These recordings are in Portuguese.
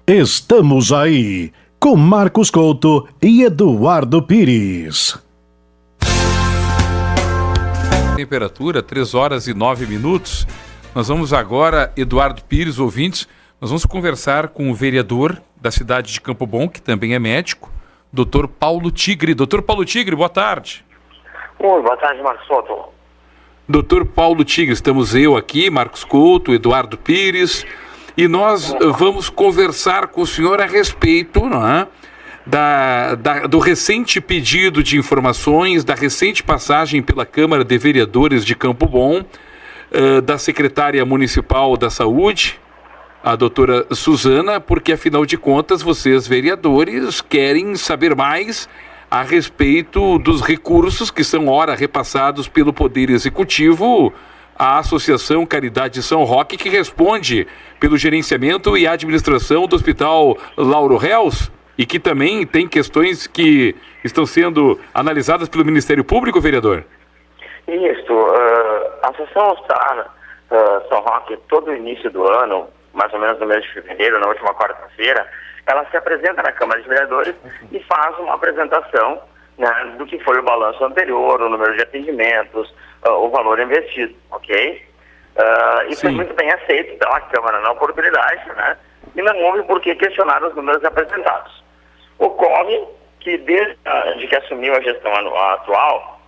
Estamos aí, com Marcos Couto e Eduardo Pires. Temperatura, 3 horas e 9 minutos. Nós vamos agora, Eduardo Pires, ouvintes, nós vamos conversar com o vereador da cidade de Campo Bom, que também é médico, Dr. Paulo Tigre. Dr. Paulo Tigre, boa tarde. Oi, boa tarde, Marcos Couto. Dr. Paulo Tigre, estamos eu aqui, Marcos Couto, Eduardo Pires, e nós vamos conversar com o senhor a respeito, não é, do recente pedido de informações, da recente passagem pela Câmara de Vereadores de Campo Bom, da secretária municipal da Saúde, a doutora Suzana, porque afinal de contas vocês, vereadores, querem saber mais a respeito dos recursos que são ora repassados pelo Poder Executivo à Associação Caridade São Roque, que responde pelo gerenciamento e administração do Hospital Lauro Reus, e que também tem questões que estão sendo analisadas pelo Ministério Público, vereador? Isso. A Associação Hospitalar São Roque, todo o início do ano, mais ou menos no mês de fevereiro, na última quarta-feira, ela se apresenta na Câmara de Vereadores e faz uma apresentação, né, do que foi o balanço anterior, o número de atendimentos, o valor investido, ok? Isso foi muito bem aceito pela Câmara na oportunidade, né? E não houve por que questionar os números apresentados. Ocorre que desde que assumiu a gestão atual,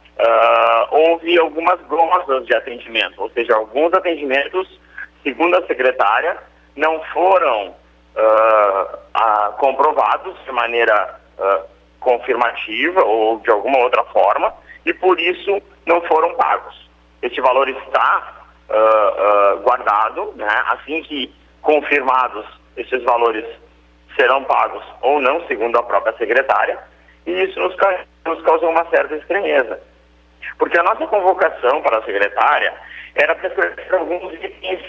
houve algumas glosas de atendimento, ou seja, alguns atendimentos, segundo a secretária, não foram comprovados de maneira confirmativa ou de alguma outra forma, e por isso não foram pagos. Este valor está guardado, né? Assim que confirmados, esses valores serão pagos ou não, segundo a própria secretária, e isso nos causou uma certa estranheza. Porque a nossa convocação para a secretária era para esclarecer alguns itens,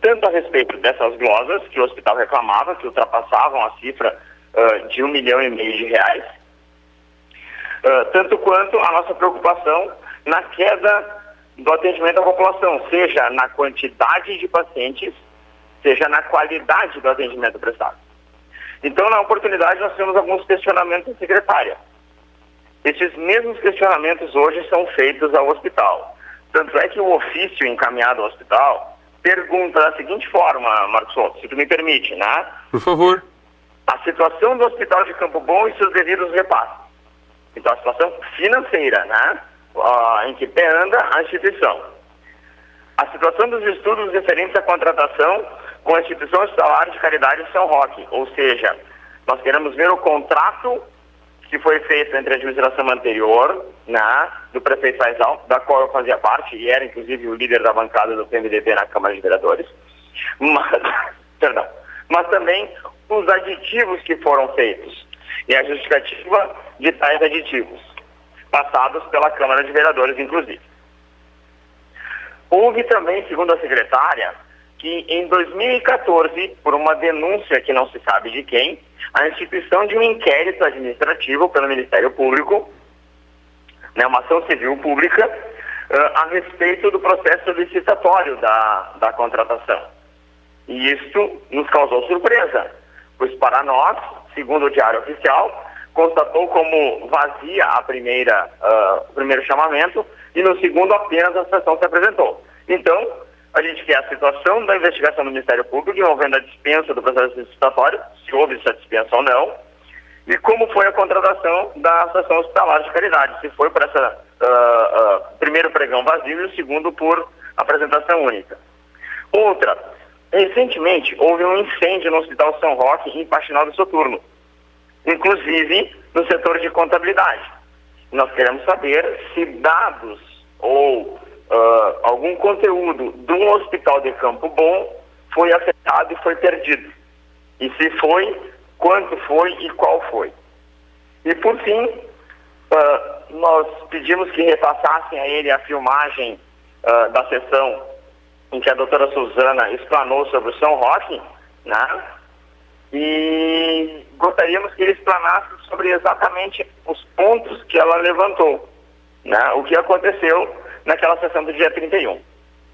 tanto a respeito dessas glosas que o hospital reclamava, que ultrapassavam a cifra de R$1,5 milhão, tanto quanto a nossa preocupação na queda do atendimento à população, seja na quantidade de pacientes, seja na qualidade do atendimento prestado. Então, na oportunidade, nós temos alguns questionamentos da secretária. Esses mesmos questionamentos hoje são feitos ao hospital. Tanto é que o ofício encaminhado ao hospital pergunta da seguinte forma, Marcos Souto, se tu me permite, né? Por favor. A situação do Hospital de Campo Bom e seus devidos repasses. Então, a situação financeira, né? Em que pé anda a instituição. A situação dos estudos referentes à contratação com a Instituição Hospitalar de Caridade São Roque. Ou seja, nós queremos ver o contrato que foi feito entre a administração anterior, né, do prefeito Faisal, da qual eu fazia parte, e era inclusive o líder da bancada do PMDB na Câmara de Vereadores, mas também os aditivos que foram feitos, e a justificativa de tais aditivos, passados pela Câmara de Vereadores, inclusive. Houve também, segundo a secretária, que em 2014, por uma denúncia que não se sabe de quem, a instituição de um inquérito administrativo pelo Ministério Público, né, uma ação civil pública, a respeito do processo licitatório da contratação. E isso nos causou surpresa, pois para nós, segundo o Diário Oficial, constatou como vazia o primeiro chamamento e no segundo apenas a sessão se apresentou. Então, a gente quer a situação da investigação do Ministério Público envolvendo a dispensa do processo licitatório, se houve essa dispensa ou não, e como foi a contratação da Associação Hospitalar de Caridade, se foi por essa primeiro pregão vazio e o segundo por apresentação única. Outra, recentemente houve um incêndio no Hospital São Roque em Faxinal do Soturno, inclusive no setor de contabilidade. Nós queremos saber se dados ou algum conteúdo do Hospital de Campo Bom foi afetado e foi perdido. E se foi, quanto foi e qual foi. E por fim, nós pedimos que repassassem a ele a filmagem da sessão em que a doutora Suzana explanou sobre o São Roque, né? E gostaríamos que ele explanasse sobre exatamente os pontos que ela levantou, né? O que aconteceu naquela sessão do dia 31.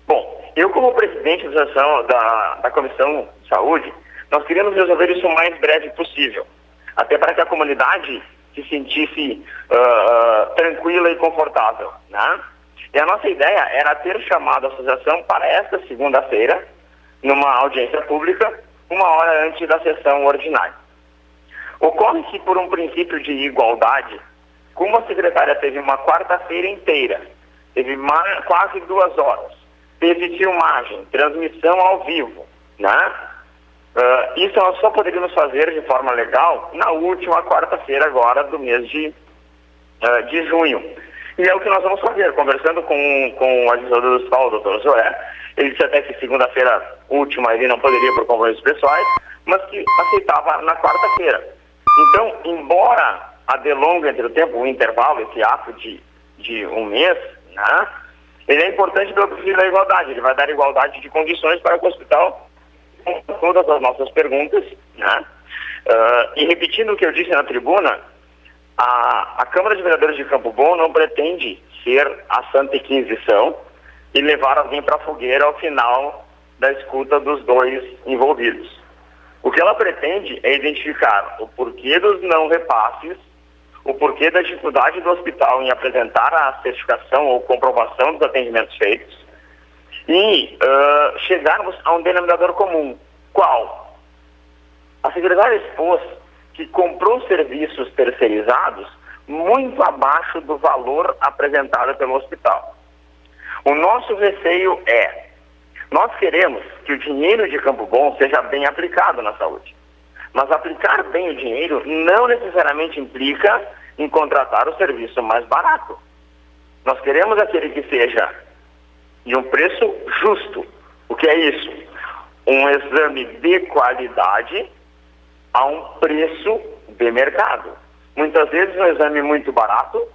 Bom, eu como presidente da Comissão de Saúde, Nós queríamos resolver isso o mais breve possível, até para que a comunidade se sentisse tranquila e confortável, né? E a nossa ideia era ter chamado a associação para esta segunda-feira, numa audiência pública, 1 hora antes da sessão ordinária. Ocorre que, por um princípio de igualdade, como a secretária teve uma quarta-feira inteira, teve quase 2 horas, teve filmagem, transmissão ao vivo, né? Isso nós só poderíamos fazer de forma legal na última quarta-feira agora do mês de junho. E é o que nós vamos fazer, conversando com o administrador do hospital, o doutor Zoé. Ele disse até que segunda-feira última ele não poderia por compromissos pessoais, mas que aceitava na quarta-feira. Então, embora adelongue entre o tempo, o intervalo, esse ato de um mês, né, ele é importante pelo princípio da igualdade. Ele vai dar igualdade de condições para que o hospital com todas as nossas perguntas, né? E repetindo o que eu disse na tribuna, a Câmara de Vereadores de Campo Bom não pretende ser a Santa Inquisição e levar alguém para a fogueira ao final da escuta dos dois envolvidos. O que ela pretende é identificar o porquê dos não repasses, o porquê da dificuldade do hospital em apresentar a certificação ou comprovação dos atendimentos feitos e chegarmos a um denominador comum. Qual? A secretária expôs que comprou serviços terceirizados muito abaixo do valor apresentado pelo hospital. O nosso receio nós queremos que o dinheiro de Campo Bom seja bem aplicado na saúde. Mas aplicar bem o dinheiro não necessariamente implica em contratar o serviço mais barato. Nós queremos aquele que seja de um preço justo. O que é isso? Um exame de qualidade a um preço de mercado. Muitas vezes um exame muito barato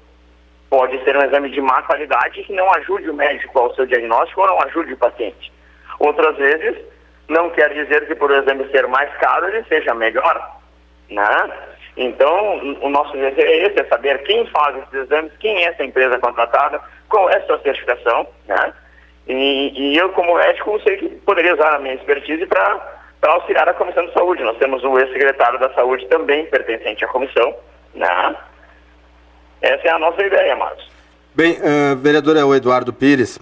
pode ser um exame de má qualidade que não ajude o médico ao seu diagnóstico ou não ajude o paciente. Outras vezes, não quer dizer que por o exame ser mais caro ele seja melhor, né? Então, o nosso desejo é esse, é saber quem faz esses exames, quem é essa empresa contratada, qual é a sua certificação, né? E eu, como médico, sei que poderia usar a minha expertise para auxiliar a Comissão de Saúde. Nós temos o ex-secretário da Saúde também pertencente à comissão, né? Essa é a nossa ideia, Marcos. Bem, vereador, é o Eduardo Pires.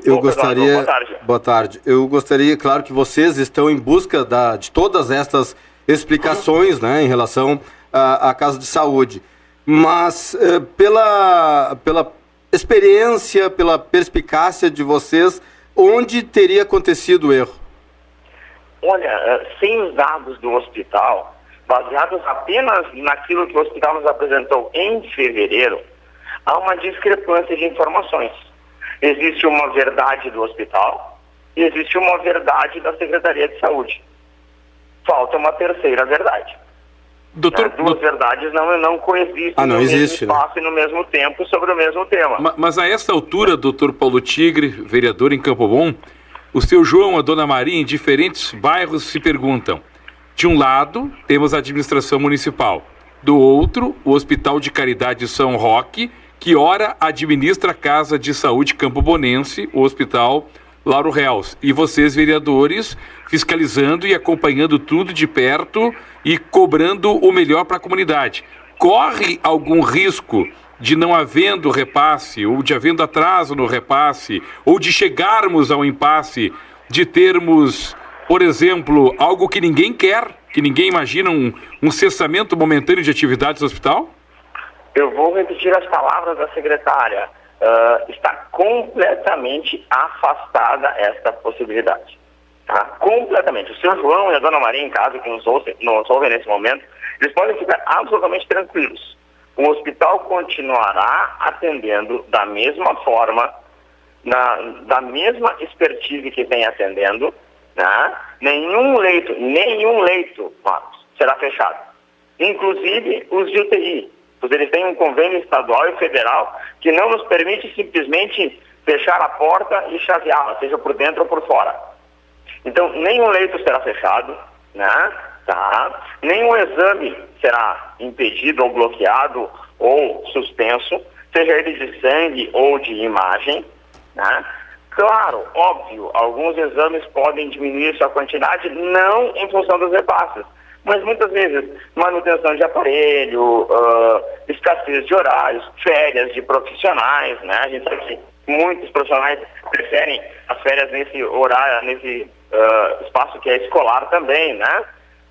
Eu gostaria... Boa tarde. Boa tarde. Eu gostaria, claro, que vocês estão em busca de todas estas explicações, né, em relação à Casa de Saúde. Mas, pela experiência, pela perspicácia de vocês, onde teria acontecido o erro? Olha, sem os dados do hospital, baseados apenas naquilo que o hospital nos apresentou em fevereiro, há uma discrepância de informações. Existe uma verdade do hospital e existe uma verdade da Secretaria de Saúde. Falta uma terceira verdade. Doutor, duas verdades não coexistem não no existe, mesmo espaço e no mesmo tempo sobre o mesmo tema. Mas a essa altura, doutor Paulo Tigre, vereador em Campo Bom, o seu João e a dona Maria, em diferentes bairros, se perguntam: de um lado, temos a administração municipal, do outro, o Hospital de Caridade São Roque, que ora administra a Casa de Saúde Campobonense, o Hospital Lauro Reus. E vocês, vereadores, fiscalizando e acompanhando tudo de perto e cobrando o melhor para a comunidade. Corre algum risco de não havendo repasse, ou de havendo atraso no repasse, ou de chegarmos ao impasse, de termos, por exemplo, algo que ninguém quer, que ninguém imagina, um cessamento momentâneo de atividades do hospital? Eu vou repetir as palavras da secretária. Está completamente afastada esta possibilidade. Tá? Completamente. O senhor João e a dona Maria em casa, que nos ouvem nesse momento, eles podem ficar absolutamente tranquilos. O hospital continuará atendendo da mesma forma, da mesma expertise que vem atendendo, né? Nenhum leito, Marcos, será fechado. Inclusive os de UTI. Eles têm um convênio estadual e federal que não nos permite simplesmente fechar a porta e chaveá-la, seja por dentro ou por fora. Então, nenhum leito será fechado, né? Tá? Nenhum exame será impedido ou bloqueado ou suspenso, seja ele de sangue ou de imagem, né? Claro, óbvio, alguns exames podem diminuir sua quantidade, não em função dos repasses, mas muitas vezes manutenção de aparelho, escassez de horários, férias de profissionais, né? A gente sabe que muitos profissionais preferem as férias nesse horário, nesse espaço que é escolar também, né?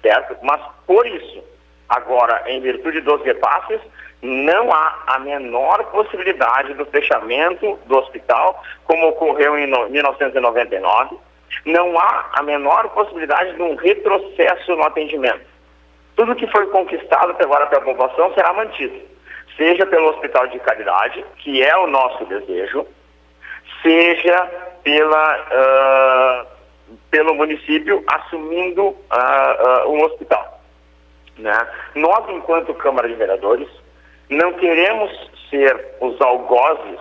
Certo? Mas por isso, agora, em virtude dos repasses, não há a menor possibilidade do fechamento do hospital, como ocorreu em 1999. Não há a menor possibilidade de um retrocesso no atendimento. Tudo que foi conquistado até agora pela população será mantido, seja pelo hospital de caridade, que é o nosso desejo, seja pelo município assumindo um hospital, né? Nós, enquanto Câmara de Vereadores, não queremos ser os algozes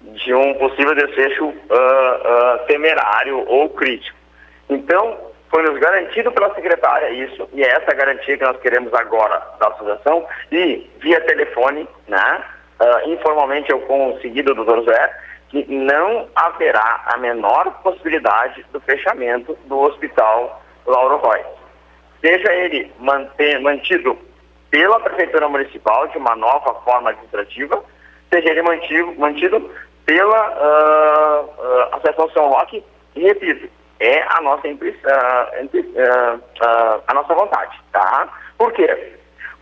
de um possível desfecho temerário ou crítico. Então, foi nos garantido pela secretária isso, e é essa garantia que nós queremos agora da associação, e via telefone, né, informalmente eu consegui do Dr. Zé, que não haverá a menor possibilidade do fechamento do Hospital Lauro Roy. Seja ele mantido pela Prefeitura Municipal de uma nova forma administrativa, seja ele mantido pela Associação São Roque, e repito, é a nossa a nossa vontade, tá? Por quê?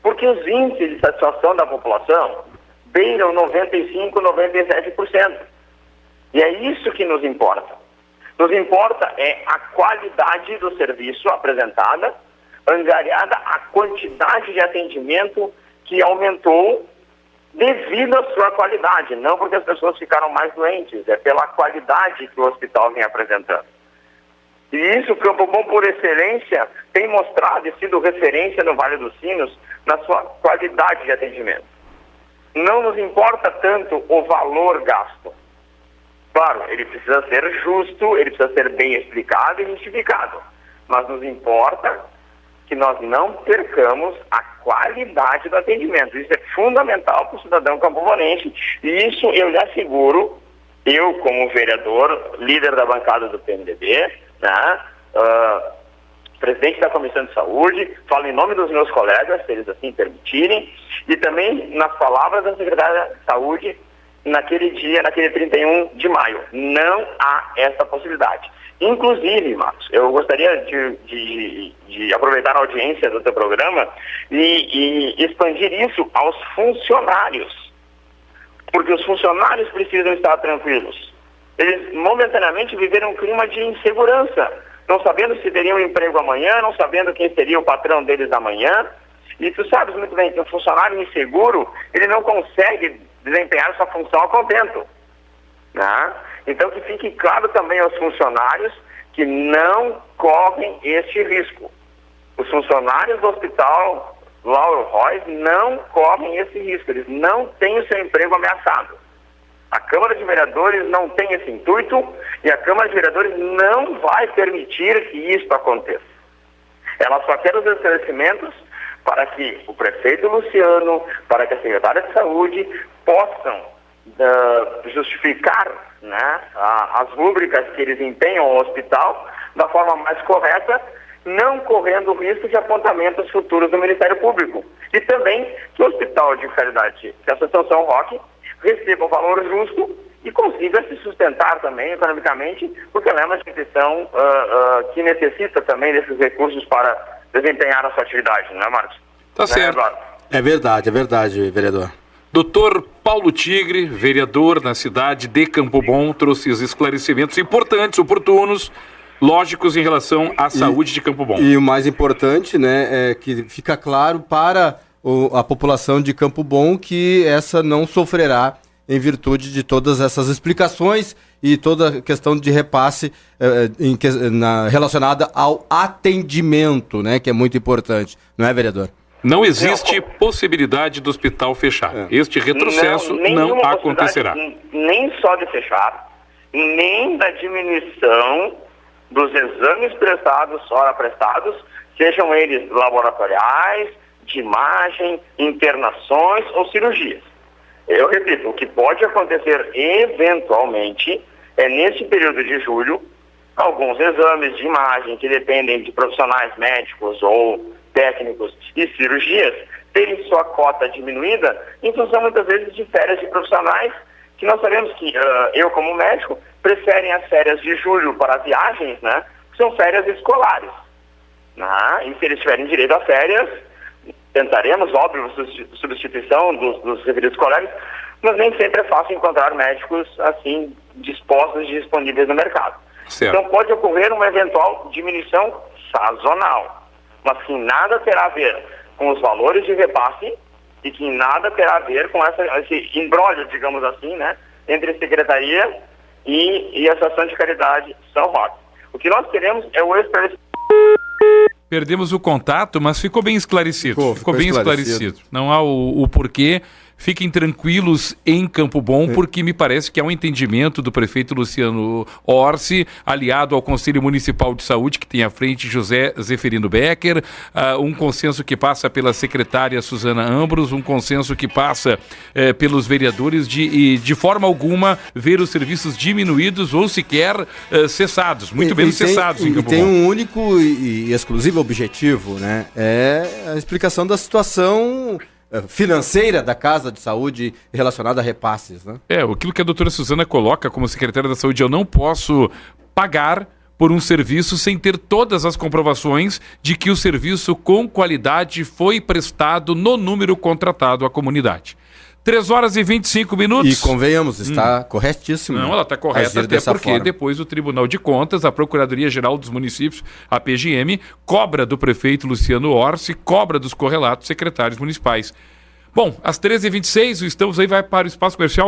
Porque os índices de satisfação da população beiram 95%, 97%. E é isso que nos importa. Nos importa é a qualidade do serviço apresentada, angariada a quantidade de atendimento que aumentou devido à sua qualidade, não porque as pessoas ficaram mais doentes, é pela qualidade que o hospital vem apresentando. E isso, Campo Bom, por excelência, tem mostrado e sido referência no Vale dos Sinos na sua qualidade de atendimento. Não nos importa tanto o valor gasto. Claro, ele precisa ser justo, ele precisa ser bem explicado e justificado. Mas nos importa que nós não percamos a qualidade do atendimento. Isso é fundamental para o cidadão campomonense. E isso eu lhe asseguro, eu como vereador, líder da bancada do PMDB, né, presidente da Comissão de Saúde, falo em nome dos meus colegas, se eles assim permitirem, e também nas palavras da secretária de Saúde, naquele dia, naquele 31 de maio. Não há essa possibilidade. Inclusive, Marcos, eu gostaria de aproveitar a audiência do teu programa e expandir isso aos funcionários. Porque os funcionários precisam estar tranquilos. Eles momentaneamente viveram um clima de insegurança, não sabendo se teriam emprego amanhã, não sabendo quem seria o patrão deles amanhã. E tu sabes muito bem que um funcionário inseguro, ele não consegue desempenhar sua função a contento, né? Então que fique claro também aos funcionários que não correm este risco. Os funcionários do Hospital Lauro Roy não correm esse risco, eles não têm o seu emprego ameaçado. A Câmara de Vereadores não tem esse intuito e a Câmara de Vereadores não vai permitir que isso aconteça. Ela só quer os esclarecimentos para que o prefeito Luciano, para que a secretária de Saúde possam justificar, né, as rúbricas que eles empenham ao hospital da forma mais correta, não correndo o risco de apontamentos futuros do Ministério Público. E também que o Hospital de Caridade, que a Associação São Roque, receba o valor justo e consiga se sustentar também economicamente, porque ela é uma instituição que necessita também desses recursos para desempenhar a sua atividade, não é, Marcos? Tá certo. É verdade, vereador. Doutor Paulo Tigre, vereador na cidade de Campo Bom, trouxe os esclarecimentos importantes, oportunos, lógicos em relação à saúde de Campo Bom. E o mais importante, né, é que fica claro para a população de Campo Bom que essa não sofrerá em virtude de todas essas explicações e toda a questão de repasse relacionada ao atendimento, né, que é muito importante, não é, vereador? Não existe possibilidade do hospital fechar. Este retrocesso não acontecerá. Nem só de fechar, nem da diminuição dos exames prestados, sejam eles laboratoriais, de imagem, internações ou cirurgias. Eu repito, o que pode acontecer eventualmente é nesse período de julho, alguns exames de imagem que dependem de profissionais médicos ou técnicos e cirurgias terem sua cota diminuída em função muitas vezes de férias de profissionais que nós sabemos que eu como médico preferem as férias de julho para viagens, né? Que são férias escolares. E se eles tiverem direito a férias, tentaremos, óbvio, substituição dos referidos colegas, mas nem sempre é fácil encontrar médicos assim dispostos e disponíveis no mercado. Certo. Então pode ocorrer uma eventual diminuição sazonal, mas que nada terá a ver com os valores de repasse e que nada terá a ver com esse imbróglio, digamos assim, né, entre a Secretaria e a Associação de Caridade São Roque. O que nós queremos é o esclarecimento. Perdemos o contato, mas ficou bem esclarecido. Ficou bem esclarecido. Não há o porquê. Fiquem tranquilos em Campo Bom, porque me parece que há um entendimento do prefeito Luciano Orsi, aliado ao Conselho Municipal de Saúde, que tem à frente José Zeferino Becker, um consenso que passa pela secretária Suzana Ambros, um consenso que passa pelos vereadores de forma alguma ver os serviços diminuídos ou sequer cessados, muito menos cessados em Campo Bom. Tem um único e exclusivo objetivo, né? É a explicação da situação financeira da Casa de Saúde relacionada a repasses, né? Aquilo que a doutora Suzana coloca como secretária da Saúde, eu não posso pagar por um serviço sem ter todas as comprovações de que o serviço com qualidade foi prestado no número contratado à comunidade. 3h25. E convenhamos, está corretíssimo. Não, ela está correta, até porque depois o Tribunal de Contas, a Procuradoria-Geral dos Municípios, a PGM, cobra do prefeito Luciano Orsi, cobra dos correlatos secretários municipais. Bom, às 13h26, o Estamos Aí vai para o Espaço Comercial.